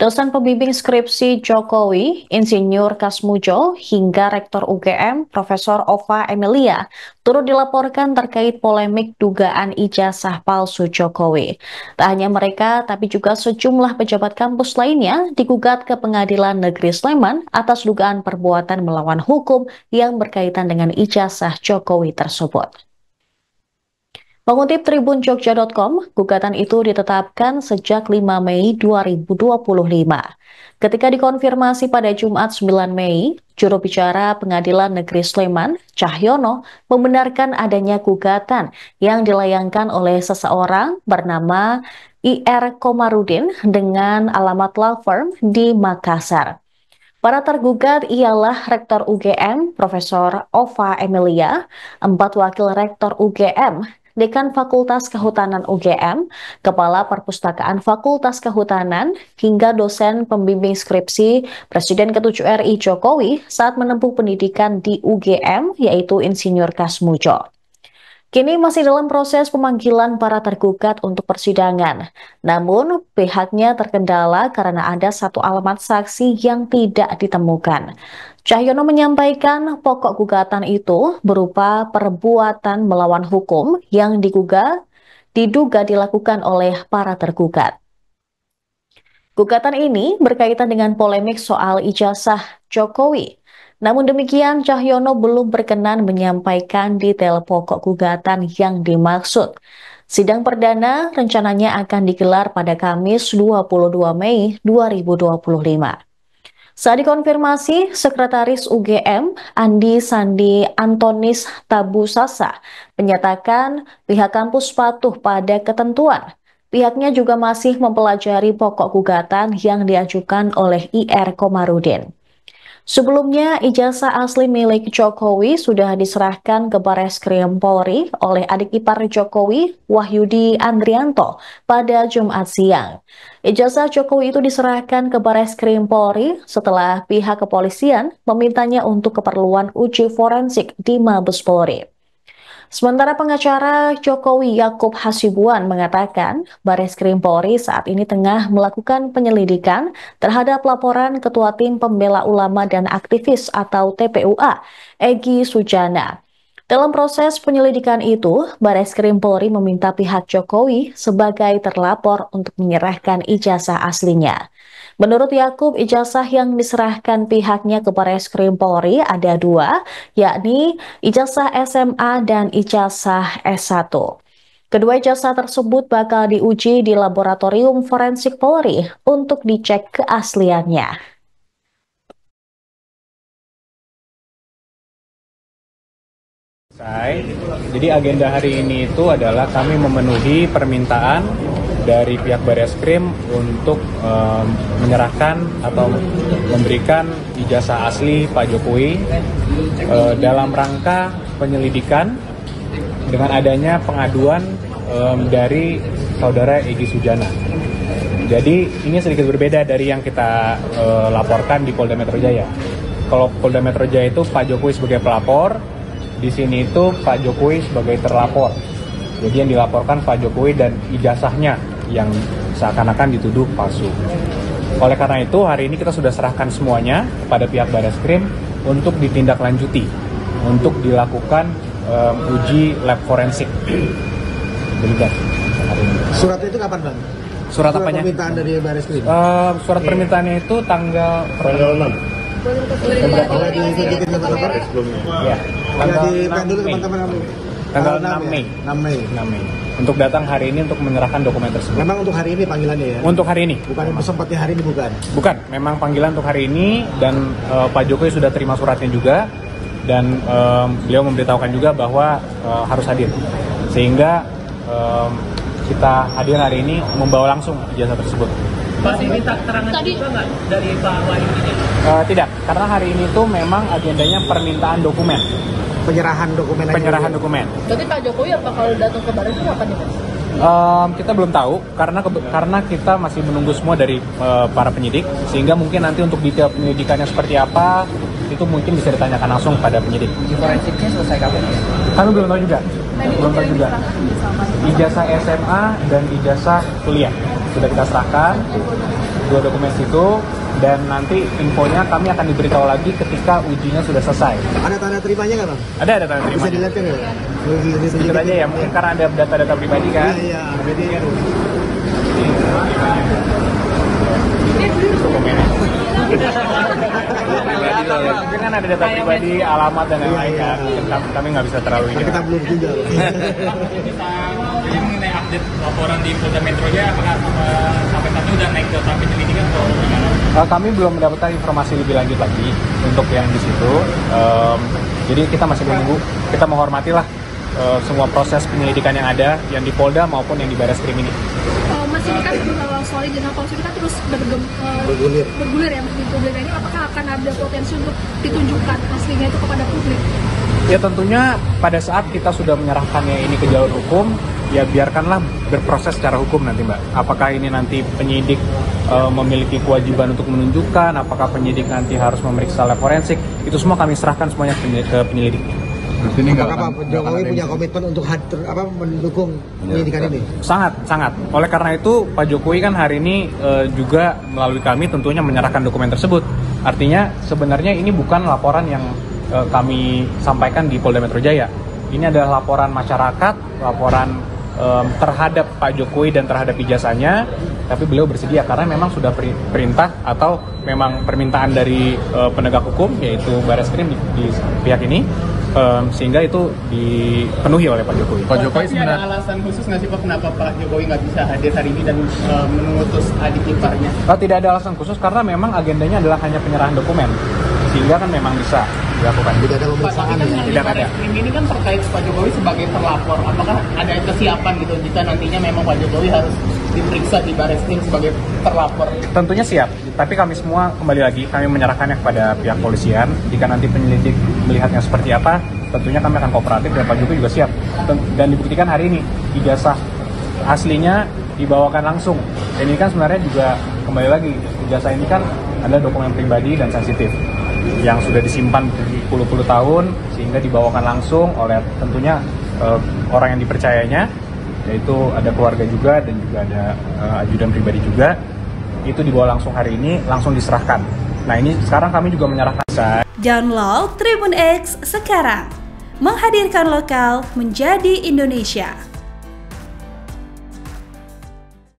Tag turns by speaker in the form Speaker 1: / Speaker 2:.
Speaker 1: Dosen pembimbing skripsi Jokowi, Insinyur Kasmujo, hingga Rektor UGM, Profesor Ova Emilia, turut dilaporkan terkait polemik dugaan ijazah palsu Jokowi. Tak hanya mereka, tapi juga sejumlah pejabat kampus lainnya digugat ke Pengadilan Negeri Sleman atas dugaan perbuatan melawan hukum yang berkaitan dengan ijazah Jokowi tersebut. Mengutip Tribun Jogja.com, gugatan itu ditetapkan sejak 5 Mei 2025. Ketika dikonfirmasi pada Jumat 9 Mei, juru bicara Pengadilan Negeri Sleman, Cahyono, membenarkan adanya gugatan yang dilayangkan oleh seseorang bernama IR Komarudin dengan alamat law firm di Makassar. Para tergugat ialah Rektor UGM, Profesor Ova Emilia, 4 wakil Rektor UGM, Dekan Fakultas Kehutanan UGM, Kepala Perpustakaan Fakultas Kehutanan, hingga dosen pembimbing skripsi Presiden ke-7 RI Jokowi saat menempuh pendidikan di UGM, yaitu Insinyur Kasmujo. Kini masih dalam proses pemanggilan para tergugat untuk persidangan. Namun, pihaknya terkendala karena ada satu alamat saksi yang tidak ditemukan. Cahyono menyampaikan pokok gugatan itu berupa perbuatan melawan hukum yang diduga dilakukan oleh para tergugat. Gugatan ini berkaitan dengan polemik soal ijazah Jokowi. Namun demikian, Cahyono belum berkenan menyampaikan detail pokok gugatan yang dimaksud. Sidang perdana rencananya akan digelar pada Kamis 22 Mei 2025. Saat dikonfirmasi, Sekretaris UGM Andi Sandi Antonis Tabusasa menyatakan pihak kampus patuh pada ketentuan. Pihaknya juga masih mempelajari pokok gugatan yang diajukan oleh IR Komarudin. Sebelumnya, ijazah asli milik Jokowi sudah diserahkan ke Bareskrim Polri oleh adik ipar Jokowi, Wahyudi Andrianto, pada Jumat siang. Ijazah Jokowi itu diserahkan ke Bareskrim Polri setelah pihak kepolisian memintanya untuk keperluan uji forensik di Mabes Polri. Sementara pengacara Jokowi Yakub Hasibuan mengatakan Bareskrim Polri saat ini tengah melakukan penyelidikan terhadap laporan Ketua Tim Pembela Ulama dan Aktivis atau TPUA, Egy Sujana. Dalam proses penyelidikan itu, Bareskrim Polri meminta pihak Jokowi sebagai terlapor untuk menyerahkan ijazah aslinya. Menurut Yakub, ijazah yang diserahkan pihaknya ke Bareskrim Polri ada dua, yakni ijazah SMA dan ijazah S1. Kedua ijazah tersebut bakal diuji di Laboratorium Forensik Polri untuk dicek keasliannya.
Speaker 2: Jadi agenda hari ini itu adalah kami memenuhi permintaan dari pihak Bareskrim untuk menyerahkan atau memberikan ijazah asli Pak Jokowi dalam rangka penyelidikan dengan adanya pengaduan dari saudara Egy Sujana. Jadi ini sedikit berbeda dari yang kita laporkan di Polda Metro Jaya. Kalau Polda Metro Jaya itu Pak Jokowi sebagai pelapor, di sini itu Pak Jokowi sebagai terlapor. Jadi yang dilaporkan Pak Jokowi dan ijazahnya yang seakan-akan dituduh palsu. Oleh karena itu, hari ini kita sudah serahkan semuanya kepada pihak Bareskrim untuk ditindaklanjuti, untuk dilakukan uji lab forensik. Demikian.
Speaker 3: Surat itu kapan, Bang?
Speaker 2: Surat apanya?
Speaker 3: Permintaan dari Bareskrim.
Speaker 2: Surat permintaannya itu tanggal 6.
Speaker 3: Boleh ditunjukin teman-teman?
Speaker 2: Ya.
Speaker 3: Tanggal dulu teman-teman kamu.
Speaker 2: Tanggal 6 Mei.
Speaker 3: 6 Mei.
Speaker 2: 6 Mei. Untuk datang hari ini untuk menyerahkan dokumen tersebut.
Speaker 3: Memang untuk hari ini panggilannya ya?
Speaker 2: Untuk hari ini.
Speaker 3: Bukan sempatnya hari ini, bukan?
Speaker 2: Bukan, memang panggilan untuk hari ini dan Pak Jokowi sudah terima suratnya juga dan beliau memberitahukan juga bahwa harus hadir. Sehingga kita hadir hari ini membawa langsung ijazah tersebut.
Speaker 4: Pak, diminta keterangan juga nggak dari Pak Wahyudi?
Speaker 2: Tidak, karena hari ini tuh memang agendanya permintaan dokumen.
Speaker 3: Penyerahan dokumen.
Speaker 2: Penyerahan dokumen.
Speaker 4: Berarti Pak Jokowi apa kalau datang ke Barat itu apa nih, Mas?
Speaker 2: Kita belum tahu karena kita masih menunggu semua dari para penyidik, sehingga mungkin nanti untuk detail penyidikannya seperti apa itu mungkin bisa ditanyakan langsung pada penyidik.
Speaker 4: Forensiknya selesai kapan?
Speaker 2: Kami belum tahu juga. Belum tahu juga. Ijazah SMA dan ijazah kuliah sudah kita serahkan. dua dokumen itu, dan nanti infonya kami akan diberitahu lagi ketika ujinya sudah selesai.
Speaker 3: Ada tanda terimanya nggak Bang?
Speaker 2: Ada tanda terima.
Speaker 3: Bisa dilihat kan ya?
Speaker 2: Sedikit aja ya, mungkin karena ada data-data pribadi kan.
Speaker 3: Iya, jadi ya.
Speaker 2: Mungkin kan ada data pribadi, alamat dan lain-lain kan. Kami nggak bisa terlalu ini.
Speaker 3: Kita belum juga.
Speaker 4: Jadi mengenai update laporan di Polda Metro Jaya, apakah sampai saat ini udah naik ke tahap penyelidikan atau bagaimana?
Speaker 2: Kami belum mendapatkan informasi lebih lanjut lagi untuk yang di situ. Jadi kita masih menunggu. Kita menghormatilah semua proses penyelidikan yang ada, yang di Polda maupun yang di Bareskrim ini.
Speaker 5: Mas ini kan soal Jenderal Polisi kita terus bergulir ya Mas di publik ini, apakah akan ada potensi untuk ditunjukkan aslinya itu kepada publik?
Speaker 2: Ya tentunya pada saat kita sudah menyerahkannya ini ke jalur hukum, ya biarkanlah berproses secara hukum nanti Mbak. Apakah ini nanti penyidik memiliki kewajiban untuk menunjukkan, apakah penyidik nanti harus memeriksa lab forensik, itu semua kami serahkan semuanya ke penyelidik.
Speaker 3: Apakah Pak Jokowi punya komitmen untuk mendukung penyidikan ini?
Speaker 2: Sangat. Oleh karena itu Pak Jokowi kan hari ini juga melalui kami tentunya menyerahkan dokumen tersebut. Artinya sebenarnya ini bukan laporan yang kami sampaikan di Polda Metro Jaya. Ini adalah laporan masyarakat, laporan terhadap Pak Jokowi dan terhadap ijazahnya, tapi beliau bersedia karena memang sudah perintah atau memang permintaan dari penegak hukum, yaitu Bareskrim di pihak ini, sehingga itu dipenuhi oleh Pak Jokowi.
Speaker 4: Pak Jokowi sebenarnya ada alasan khusus nggak sih Pak kenapa Pak Jokowi nggak bisa hadir hari ini dan mengutus adik iparnya?
Speaker 2: Tidak ada alasan khusus karena memang agendanya adalah hanya penyerahan dokumen, sehingga kan memang bisa dilakukan.
Speaker 3: Tidak ada pemeriksaan ya?
Speaker 2: Tidak ada.
Speaker 4: Ini kan terkait Pak Jokowi sebagai terlapor. Apakah ada kesiapan gitu jika nantinya memang Pak Jokowi harus diperiksa di Bareskrim sebagai terlapor?
Speaker 2: Tentunya siap, tapi kami semua kembali lagi kami menyerahkannya kepada pihak polisian. Jika nanti penyelidik melihatnya seperti apa, tentunya kami akan kooperatif dan Pak Jokowi juga siap. Dan dibuktikan hari ini ijazah aslinya dibawakan langsung. Dan ini kan sebenarnya juga kembali lagi ijazah ini kan adalah dokumen pribadi dan sensitif yang sudah disimpan puluh-puluh tahun, sehingga dibawakan langsung oleh tentunya orang yang dipercayanya, yaitu ada keluarga juga dan juga ada ajudan pribadi juga. Itu dibawa langsung hari ini, langsung diserahkan. Nah ini sekarang kami juga menyerahkan.
Speaker 6: Download Tribun X sekarang, menghadirkan lokal menjadi Indonesia.